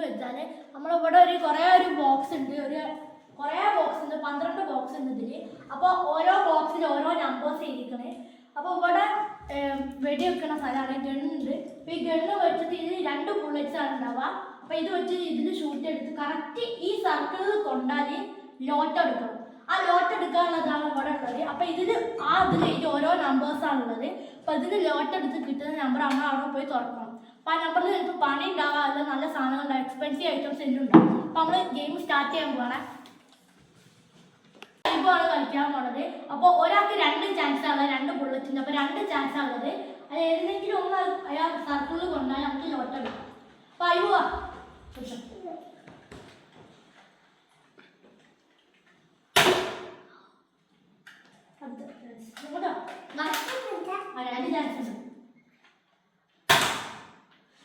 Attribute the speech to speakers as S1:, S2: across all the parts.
S1: വെച്ചാൽ നമ്മളിവിടെ ഒരു ബോക്സ് ഉണ്ട്, കുറേ ബോക്സ് ഉണ്ട്, 12 ബോക്സ് ഉണ്ട് ഇതിൽ. അപ്പോൾ ഓരോ ബോക്സിൽ ഓരോ നമ്പേഴ്സ് എഴുതിക്കണേ. അപ്പോൾ ഇവിടെ വെടി വെക്കുന്ന സ്ഥലമാണ്, ഗണ്ണുണ്ട്. അപ്പോൾ ഈ ഗണ്ണ് വെച്ചിട്ട് ഇതിൽ 2 ബുള്ളറ്റ്സ് ആണ് ഉണ്ടാവുക. അപ്പോൾ ഇത് വെച്ച് ഇതിൽ ഷൂട്ട് എടുത്ത് കറക്റ്റ് ഈ സർക്കിളിൽ കൊണ്ടാൽ ലോട്ട് എടുക്കണം. ആ ലോട്ട് എടുക്കാനുള്ളതാണ് ഇവിടെ ഉള്ളത്. അപ്പോൾ ഇതിൽ എഴുതി ഓരോ നമ്പേഴ്സാണുള്ളത്. അപ്പോൾ ഇതിന് ലോട്ട് എടുത്ത് കിട്ടുന്ന നമ്പർ നമ്മൾ അവിടെ പോയി തുറക്കണം. അപ്പോൾ ആ നമ്പറിൽ ചിലപ്പോൾ പണി ഉണ്ടാവുക, അല്ല നല്ല സാധനങ്ങൾ ഉണ്ടാവും, എക്സ്പെൻസീവ് ഐറ്റംസ് എല്ലാം ഉണ്ടാവും. അപ്പോൾ നമ്മൾ ഗെയിം സ്റ്റാർട്ട് ചെയ്യാൻ പോകണേ. ആണ് കളിക്കാൻ പോണത്. അപ്പോൾ ഒരാൾക്ക് 2 ചാൻസ് ആണ്, 2 ബുള്ളറ്റിന്. അപ്പോൾ 2 ചാൻസ് ആണുള്ളത്. അത് ഏതെങ്കിലും ഒന്ന് അയാൾ സർക്കിളിൽ കൊണ്ടാൽ നമുക്ക് ലോട്ട് എടുക്കാം. അപ്പോൾ അയ്യോ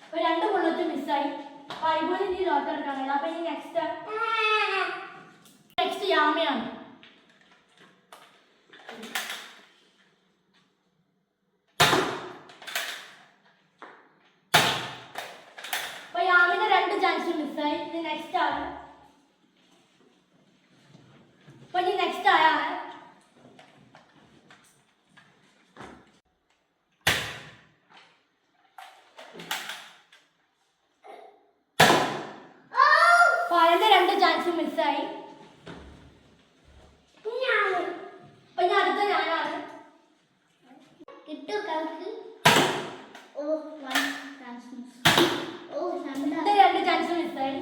S1: അപ്പൊ 2 ബുള്ളറ്റ് മിസ്സായി. അപ്പൊ അയ്യൂന് ഇനി ലോട്ട് എടുക്കാൻ കഴിയില്ല. അപ്പൊ ഇനി നെക്സ്റ്റ് യാമയാണ്. അപ്പൊ യാമിന്റെ 2 ചാൻസ് മിസ്സായി. ഇത് നെക്സ്റ്റ് ആണ്. അപ്പൊ ഇനി നെക്സ്റ്റ് ആയാണ്. അതിന്റെ 2 ചാൻസ് മിസ്സായി. അപ്പൊ ഇനി അടുത്ത ഞാനാണ്. എന്റെ 2 ചാൻസ് മിസ്സായി.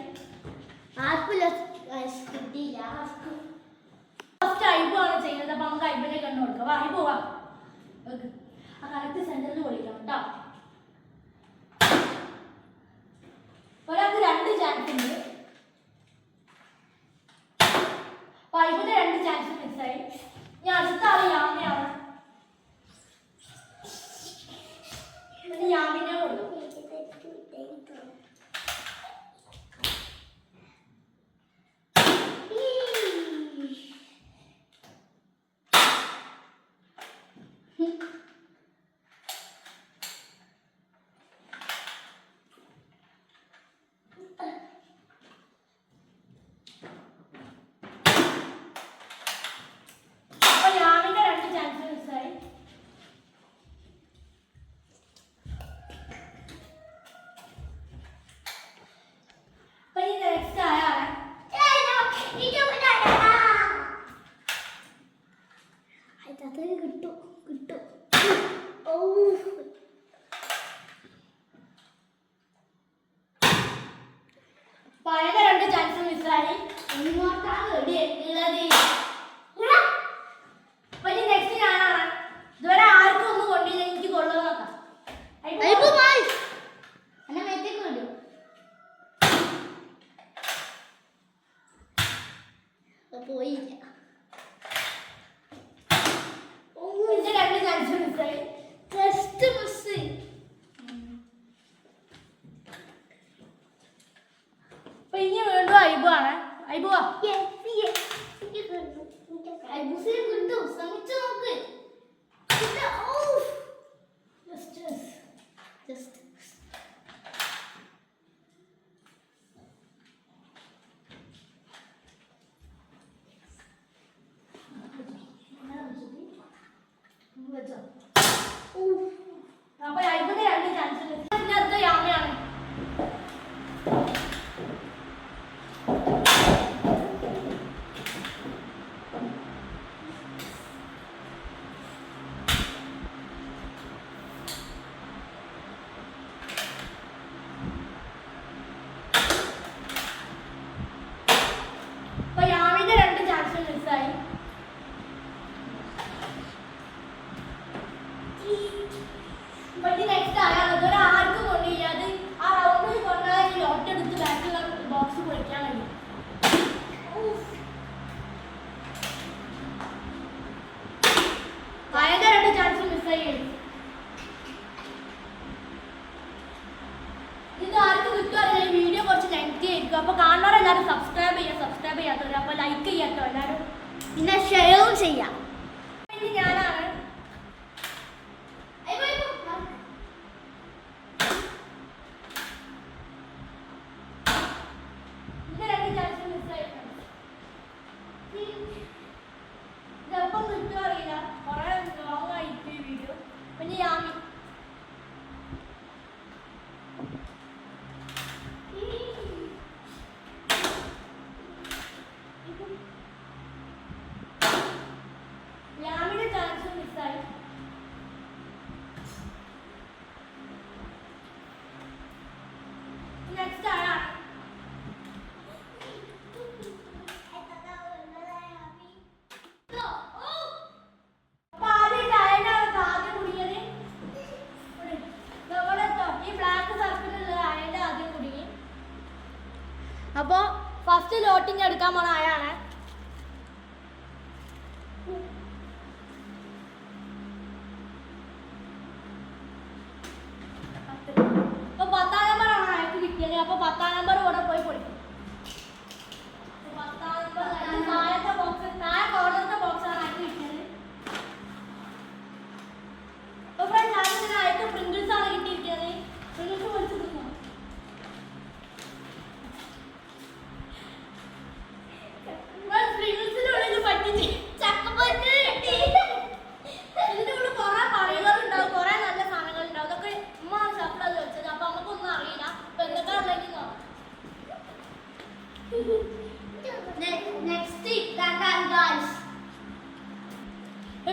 S1: ഫസ്റ്റ് ഐബു ആണ് ചെയ്യുന്നത്. അപ്പൊ നമുക്ക് ഐബിനെ കണ്ണു കൊടുക്കാം. ഐബു വാ, ആ കറക്റ്റ് സെന്ററിൽ കൊടുക്കണം കേട്ടോ. ഒരാൾക്ക് 2 ചാൻസ് ഉണ്ട്. ഐബുന്റെ 2 ചാൻസ് മിസ്സായി. ഇനി അടുത്ത ആള് യാമിയാണ്. യാമിനെ കൊടുക്കും. പഴയ 2 ചാൻസ് മിസ്സായി. ഇങ്ങോട്ടാണ് ഉള്ളത്. അപ്പൊ ഇനി നെക്സ്റ്റ് ഞാനാണ്. ഇതുവരെ ആർക്കും ഒന്നും കൊണ്ടില്ല, എനിക്ക് കൊള്ളു നോക്കാം. പോയില്ല. എന്റെ 2 ചാൻസ് മിസ്സായി. Just miss. അപ്പൊ ഇനി വീണ്ടും ഐബു ആണ്. ഐബു ഐബുസിനെ കിട്ടും, ശ്രമിച്ചു നോക്ക്. ജസ്റ്റ് അപ്പൊ ഐബുന്റെ 2 ചാൻസ്. പിന്നെ അടുത്ത യാമയാണ്. അപ്പൊ യാമിന്റെ 2 ചാൻസ് മിസ്സായി. നെക്സ്റ്റ് ആയാണ്. ഇതുവരെ ആർക്കും കൊണ്ടില്ല. അത് ആ റൗണ്ടിൽ കൊണ്ടാൽ ലോട്ട് എടുത്ത് ബാക്കിലുള്ള ബോക്സ് പൊളിക്കാൻ കഴിയും. അതിന്റെ 2 ചാൻസ് മിസ്സായി. ഇത് ആർക്ക് കിട്ടുമോ? വീഡിയോ കുറച്ച് ലെങ്തി ആയിരിക്കും. അപ്പൊ കാണുന്നവരെല്ലാവരും സബ്സ്ക്രൈബ് ചെയ്യാത്തവർ അപ്പൊ ലൈക്ക് ചെയ്യാട്ടോ എല്ലാവരും, പിന്നെ ഷെയറും ചെയ്യാം. ഇനി ഞാനാണ്. അപ്പോൾ ഫസ്റ്റ് ലോട്ടിങ് എടുക്കാൻ പോണ ആയാണ്. അപ്പോൾ 10ാം നമ്പറാണ് അയാൾക്ക് കിട്ടിയത്. അപ്പോൾ 10ാം നമ്പർ ഇവിടെ പോയി പൊളിക്കും. 10ാം നമ്പർ താഴത്തെ ബോക്സ്, താഴെ കോർണറിന്റെ ബോക്സാണ് അയാൾക്ക് കിട്ടിയത്. അപ്പോൾ ഫ്രണ്ട്സ് ആദ്യം അയാൾക്ക് പ്രിങ്കിൾസ് ആണ് കിട്ടിയിരിക്കുന്നത്. പ്രിങ്കിൾസ് പൊളിച്ച് തിന്നു.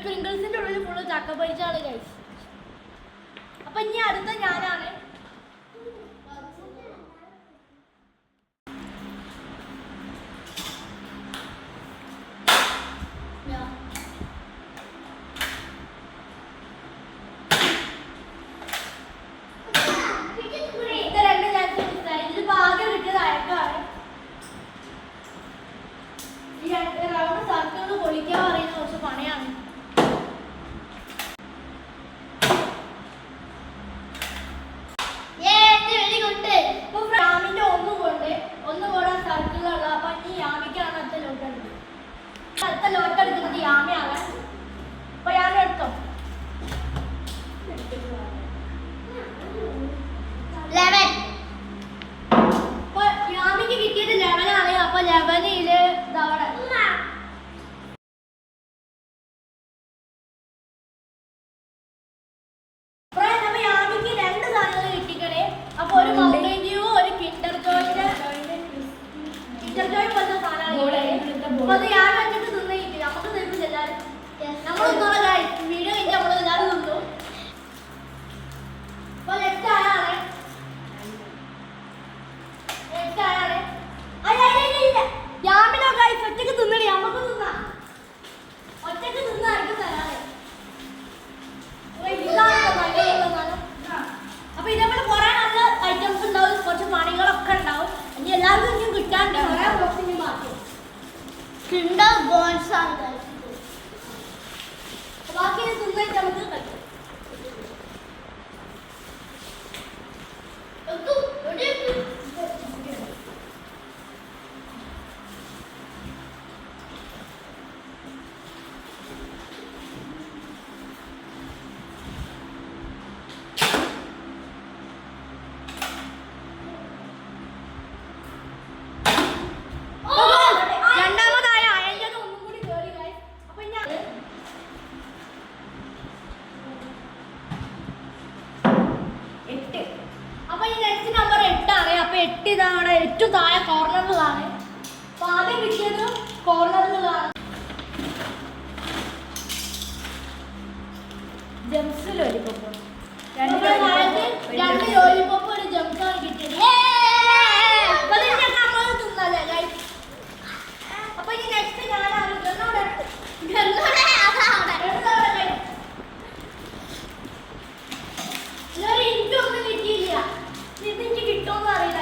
S1: പ്രിങ്കിൾസിന്റെ ഉള്ളിൽ ഫുള്ള് ചക്ക പൊരിച്ചാണ് ഗൈസ്. അപ്പൊ ഇനി അടുത്ത ഞാനാണ്. ഇത് രണ്ട് ഞാൻ ഇതിലിപ്പോ ആകെ കിട്ടിയത് അയക്കാണ്. ഈ റൗണ്ട് സർക്കിൾ പൊളിക്കാൻ പറയുന്ന കുറച്ച് പണിയാണ്. ഒന്നുകൂടെ സർക്കിളുള്ള. അപ്പൊ ഈ യാമിക്കാണ് അടുത്ത ലോട്ട് എടുക്കുന്നത്. അടുത്ത ലോട്ട് എടുക്കുന്നത് യാമിയാണ്. അപ്പൊ യാമി എടുത്തോ. അപ്പൊ യാമിക്ക് കിട്ടിയത് 11 ആണ്. അപ്പൊ 11 ഇതവിടെ യാമിക്ക് 2 സാധനങ്ങൾ കിട്ടിക്കണേ. അപ്പൊ ഒരു മൗണ്ടൈൻ ഡ്യൂ, ഒരു കിൻഡർ ജോയിന്റെ പോലത്തെ സാധനമാണ്. അപ്പൊ അത് ഞാൻ വെച്ചിട്ട് തിന്നിട്ട് നമുക്ക് തരുമ്പോൾ എല്ലാവരും നമ്മൾ വീഡിയോ കഴിഞ്ഞ് നമ്മൾ എല്ലാവരും തിന്നു. അപ്പൊ നെക്സ്റ്റ് ആയാണ് യാമിനോ ഗൈസ് ഒറ്റക്ക് തിന്നണേ. നമുക്ക് തിന്നാം. ഒറ്റക്ക് തിന്നായിരിക്കും തരാറ്. അപ്പൊ ഇതേപോലെ കുറെ നല്ല ഐറ്റംസ് ഉണ്ടാവും, കുറച്ച് പണികളൊക്കെ ഉണ്ടാവും. ഇനി എല്ലാവർക്കും ഇനിയും കിട്ടാണ്ട് കുറെ ബോക്സിന് മാറ്റി ബാക്കി തിന്നിട്ട് നമുക്ക് കഴിക്കാം. ഇതാണ് ഏറ്റവും താഴെ കോർണറിലാണ്. അപ്പൊ ആദ്യം കിട്ടിയത് കോർണറിലാണ്. ജംസ് ലോലിപോപ്പ്, 2 ലോലിപോപ്പ്, ഒരു ജംസാണ് കിട്ടിയത്. തിന്നല്ലേ. അപ്പൊ ഈ നെക്സ്റ്റ് ഞാനാണ്. എനിക്കൊന്നും കിട്ടിയില്ല. ഇത് എനിക്ക് കിട്ടുമെന്ന് അറിയില്ല.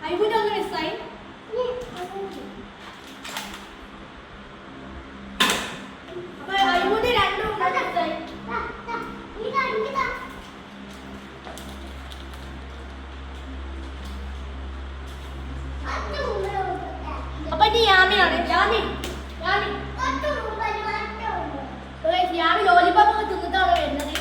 S1: I would on this side. But I would random on that side. Apa ni Yami ada? Yami. Yami lollipop aku tunggu tahu ada ni.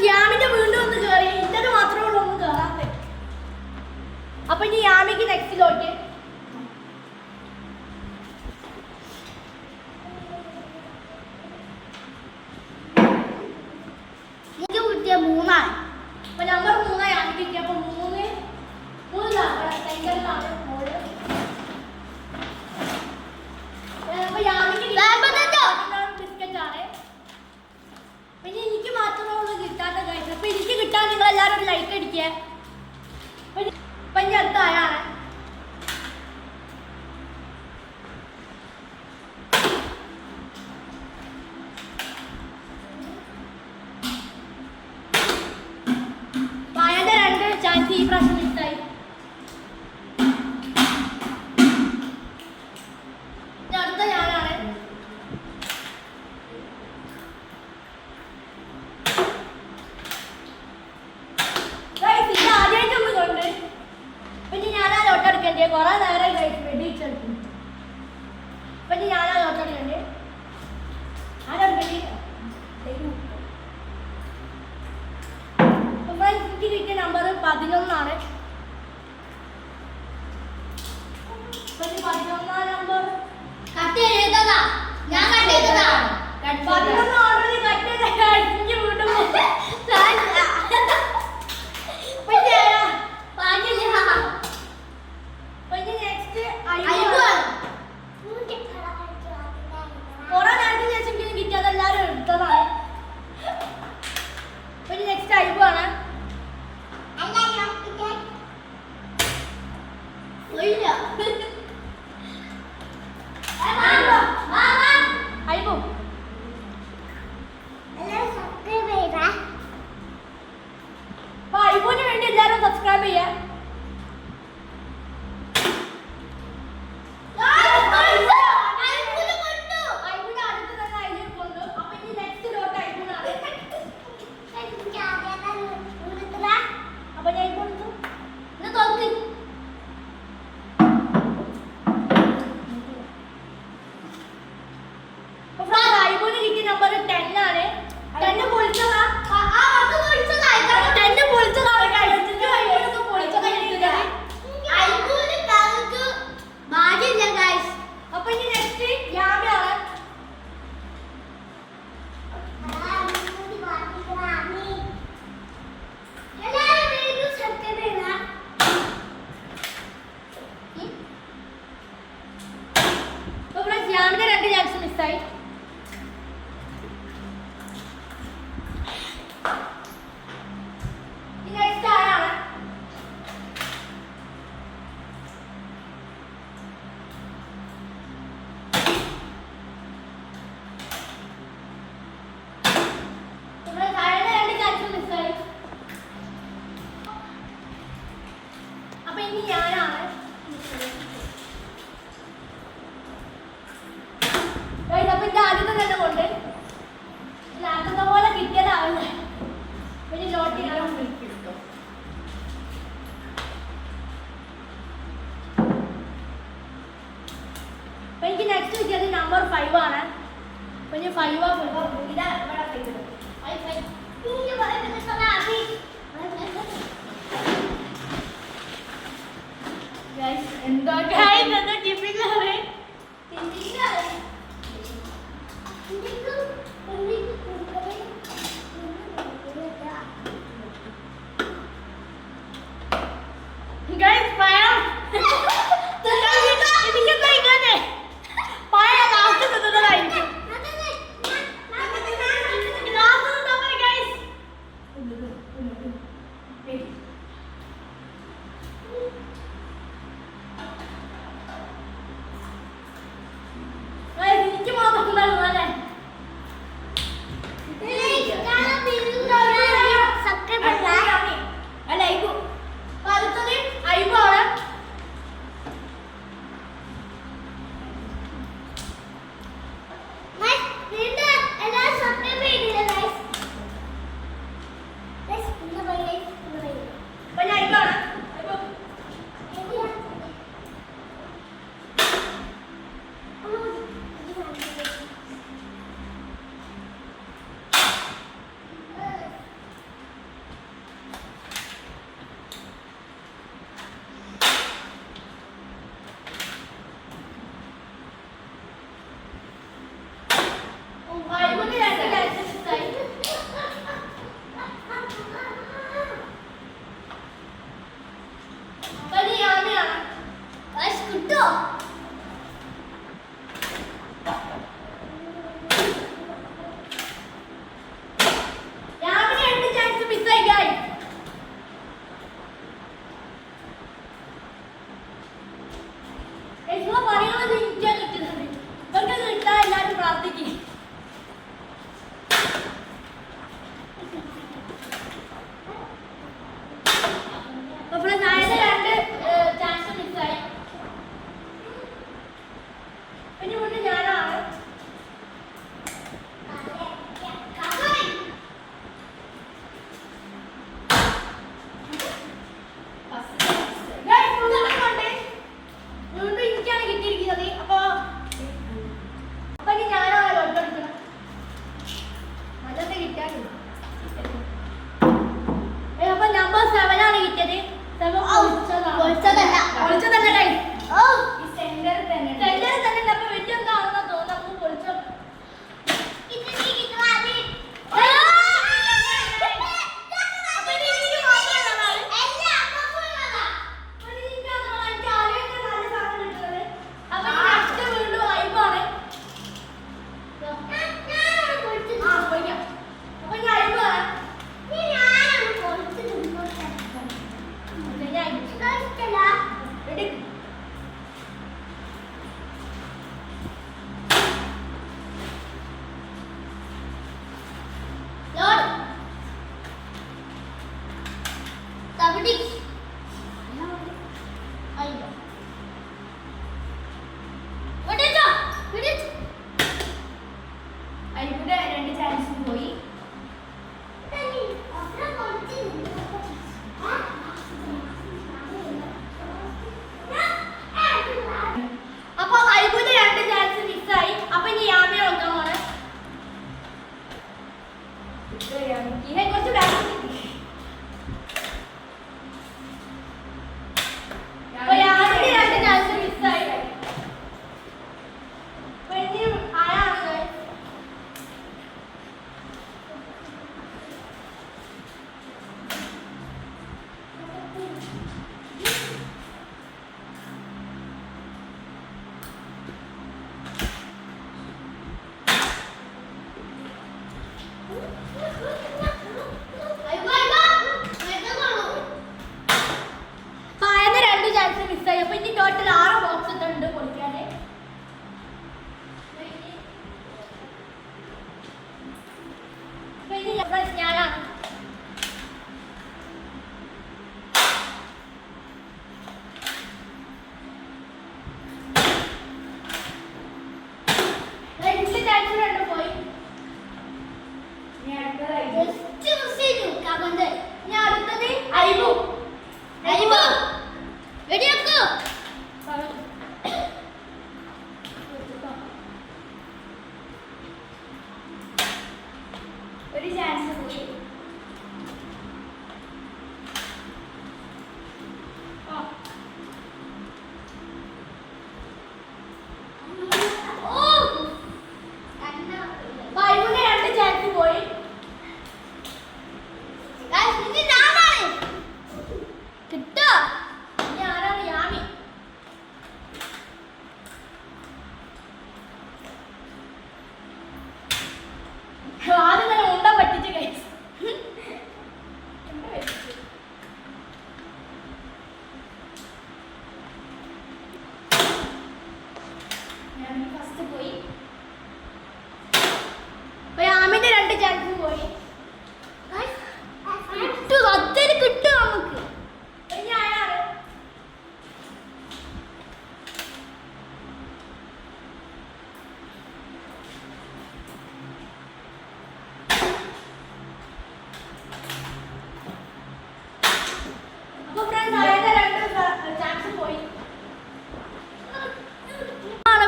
S1: യാമിന്റെ വീണ്ടും ഒന്ന് കയറി. ഇന്നത് മാത്രമേ ഉള്ളൂ ഒന്ന് കയറാൻ പറ്റും. അപ്പൊ ഇനി യാമിക്ക് നെക്സ്റ്റ് ലോട്ട് ഭയങ്കരതാണ് മോള്. ബിസ്ക്കറ്റ് ആണ്. പിന്നെ എനിക്ക് മാത്രമേ ഉള്ളൂ കിട്ടാത്ത കാര്യം. അപ്പൊ എനിക്ക് കിട്ടാൻ നിങ്ങൾ എല്ലാവരും ഒരു ലൈക്ക് അടിക്കുക. ഇപ്പൊ ഇനി അടുത്ത ആയാണ്. പായന്റെ 2 ചാൻസ് ഈ പ്രാവശ്യം മിസ്സായി. അടുത്ത ഞാനാണ്. ഇത് ആദ്യമായിട്ടൊന്നും കൊണ്ട് പിന്നെ ഞാനാ ലോട്ടെടുക്കണ്ടേ. കുറെ നേരം വെടിച്ചെടുക്കും. പിന്നെ ഞാനാ ലോട്ടെടുക്കണ്ടേ. ആരെടുക്കണ്ടേ? എനിക്ക് കിട്ടിയ നമ്പർ 11 11 നമ്പർ കട്ട് ചെയ്തതാ. ഞാൻ കട്ട് ചെയ്തതാ. 11 ഓൾറെഡി കട്ട് ചെയ്ത എനിക്ക് വീണ്ടും കുറെ നേരത്തിന് ശേഷം കിട്ടി. അതെല്ലാരും എടുത്തതാണ്. പിന്നെ നെക്സ്റ്റ് ഐബാണ്. ഐബുവിന് വേണ്ടി എല്ലാരും സബ്സ്ക്രൈബ് ചെയ്യാം. നമ്പർ 10 ആണ്. 10 പൊളിച്ചതാ. അപ്പൊ ഇനി നെക്സ്റ്റ് യാമിയാണ്. യാമിന്റെ 2 ചാൻസ് മിസ്സായി. അപ്പൊ ഇനി ഞാനാണ്. അപ്പൊ ഇത് ആദ്യത്തെ തന്നെ കൊണ്ട് ആദ്യത്തെ പോലെ കിട്ടിയതാവില്ല. പിന്നെ നോട്ട് ചെയ്യാൻ കിട്ടും. അപ്പൊ എനിക്ക് നെക്സ്റ്റ് കിട്ടിയത് നമ്പർ 5 ആണ്. അപ്പൊ ഇനി 5 ഇതാ ഇവിടെ കിട്ടും. എന്താ ടിപ്പിക്കാണ്. എനിക്ക് മാത്രം അല്ലേ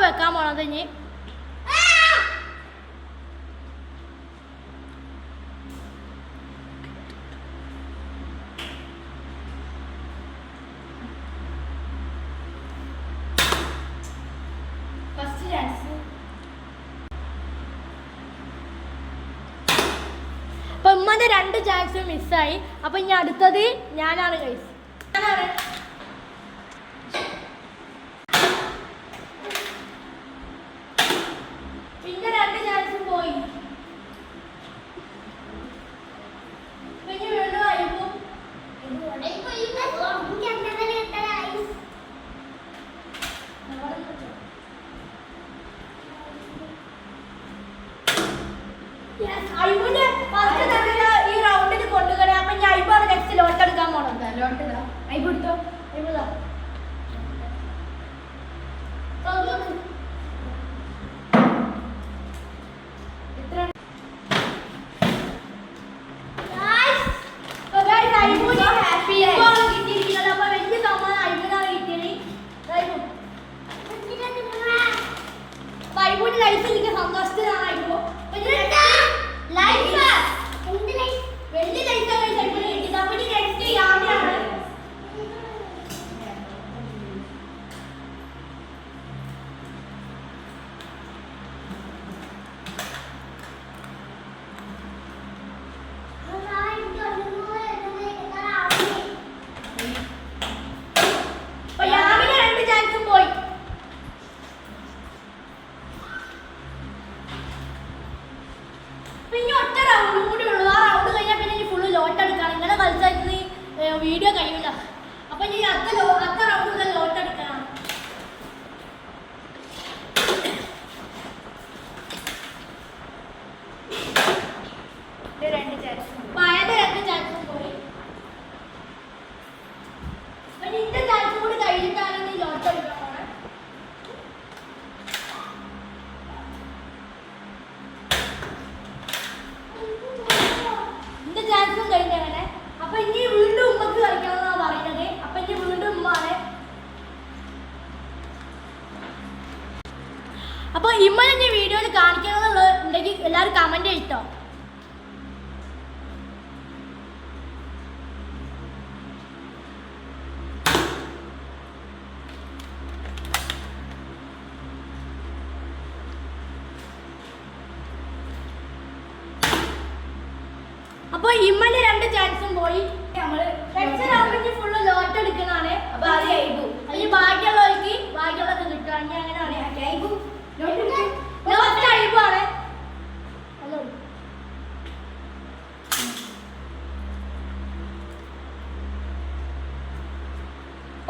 S1: വെക്കാൻ പോണത് ഇനി ഫസ്റ്റ് ചാൻസ്. അപ്പൊ ഉമ്മന്റെ 2 ചാൻസ് മിസ്സായി. അപ്പൊ ഇനി അടുത്തത് ഞാനാണ് ഗൈസ്. ഞാനാണ് വീഡിയോ കഴിയില്ല. അപ്പൊ ഇനി അടുത്ത റൗണ്ട് മുതൽ ലോട്ട് എടുക്കണം. രണ്ട് ചാൻസും പോയി. ഇന്റെ ചാൻസ് കൂടി കഴിഞ്ഞിട്ടാണ് നീ ലോട്ട് എടുക്കാൻ പോണേ. ഇന്റെ ചാൻസും കഴിഞ്ഞങ്ങനെ. അപ്പൊ ഇനി വീണ്ടും ഉമ്മക്ക് കളിക്കണം എന്നാ പറയുന്നത്. അപ്പൊ ഇനി വീണ്ടും ഉമ്മാണ്. അപ്പൊ ഇമ്മനെ ഇനി വീഡിയോയിൽ കാണിക്കണമെന്നുള്ളത് ഉണ്ടെങ്കിൽ എല്ലാവരും കമന്റ് ചെയ്തോ. അപ്പൊ ഇമ്മന്റെ രണ്ട് ചാൻസും പോയി. നമ്മള് ഫുള്ള് ലോട്ട് എടുക്കണാണ്. അപ്പൊ അതിന് ബാക്കിയുള്ളവർക്ക് ബാക്കിയുള്ളതൊക്കെ കിട്ടുകയാണെങ്കിൽ അങ്ങനെയാണ്. ലോട്ട് അഴിവാണ്.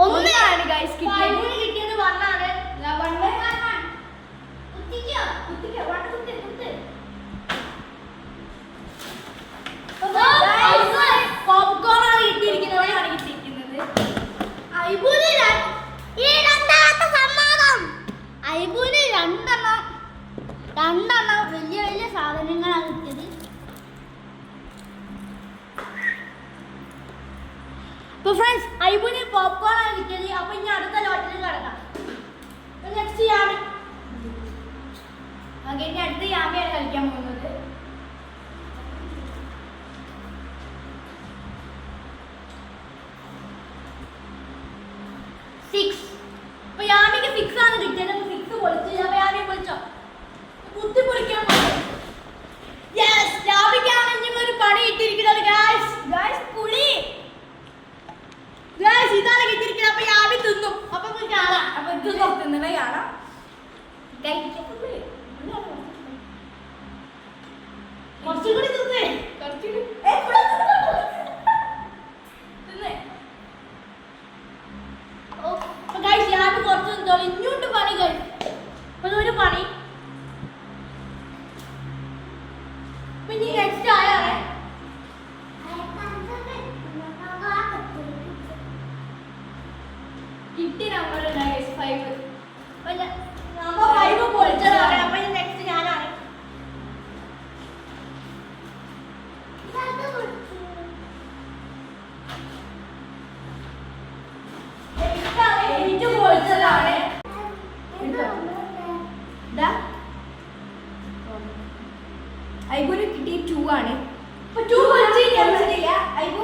S1: ഒന്നാണ് കിട്ടിയത് വണ്ണാണ്. പോപ്കോൺ ആണ് കിട്ടിയിരിക്കുന്നത്. ഐബുന് രണ്ടെണ്ണം വലിയ വലിയ സാധനങ്ങളാണ് കിട്ടിയത്. അപ്പൊ ഫ്രണ്ട്സ് ഐബുന് പോപ്കോൺ ആണ് കിട്ടിയത്. അപ്പൊ ഇനി അടുത്ത ലോട്ടിൽ കിടക്കാം. നെക്സ്റ്റ് യാമി. അടുത്ത യാമിയാണ് കളിക്കാൻ പോകുന്നത്. അപ്പൊ യാമിക്ക് 6 ആണ് കിട്ടിയത്. 6 പൊളിച്ചു. യാമി പൊളിച്ചോ? കുത്തി പൊളിക്കാൻ യാമിക്കാണ് ഇനി ഒരു പണി ഇട്ടിരിക്കുന്നത്. പുളി ഇതാണ് കിട്ടിയിരിക്കുന്നത്. അപ്പൊ യാമി തിന്നും. അപ്പൊ കാണാം. അപ്പൊ ഇത് നോക്കുന്നത് കാണാം. കുറച്ചും കൂടി തിന്നേ. ഇഞ്ഞോട്ട് പണി കഴിയും. ഒരു പണി പിന്നെ നെക്സ്റ്റ് ആയാറേ കിട്ടി. നമ്പർ 5 പൊളിച്ചതാണ്. അപ്പൊ നെക്സ്റ്റ് ഞാനാണ്. പൊളിച്ചതാണ്.
S2: ഐബുന് കിട്ടിയ 2 ആണ്.
S1: അപ്പൊ 2 പൊളിച്ചില്ല.
S2: ഐബു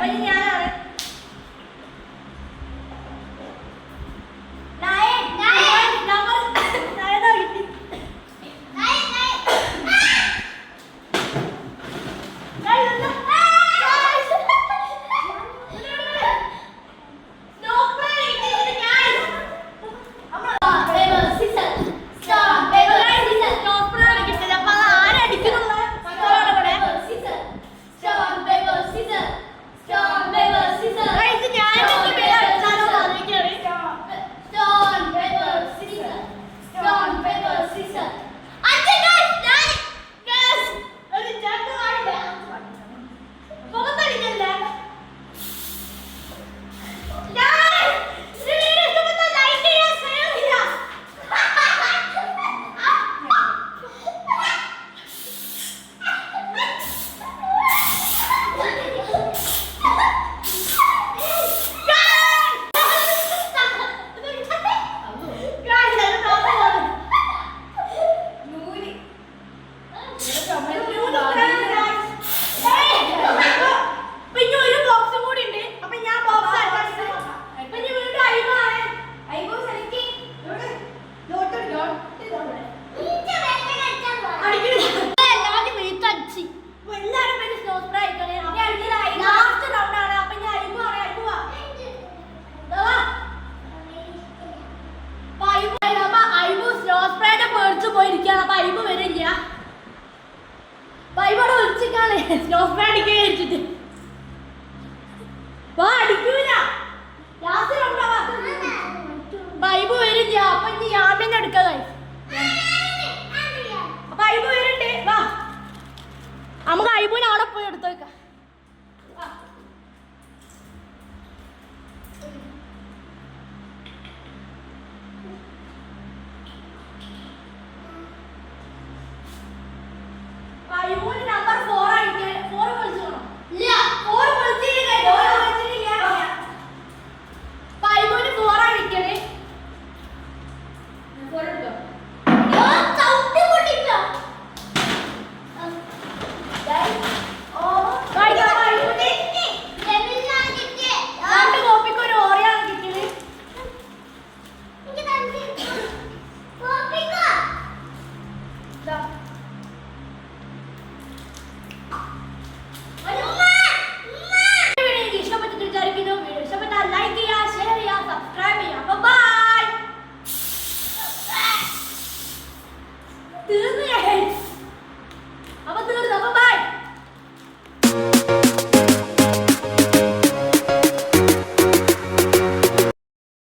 S1: അപ്പൊ ഇനി ഞാനാണ്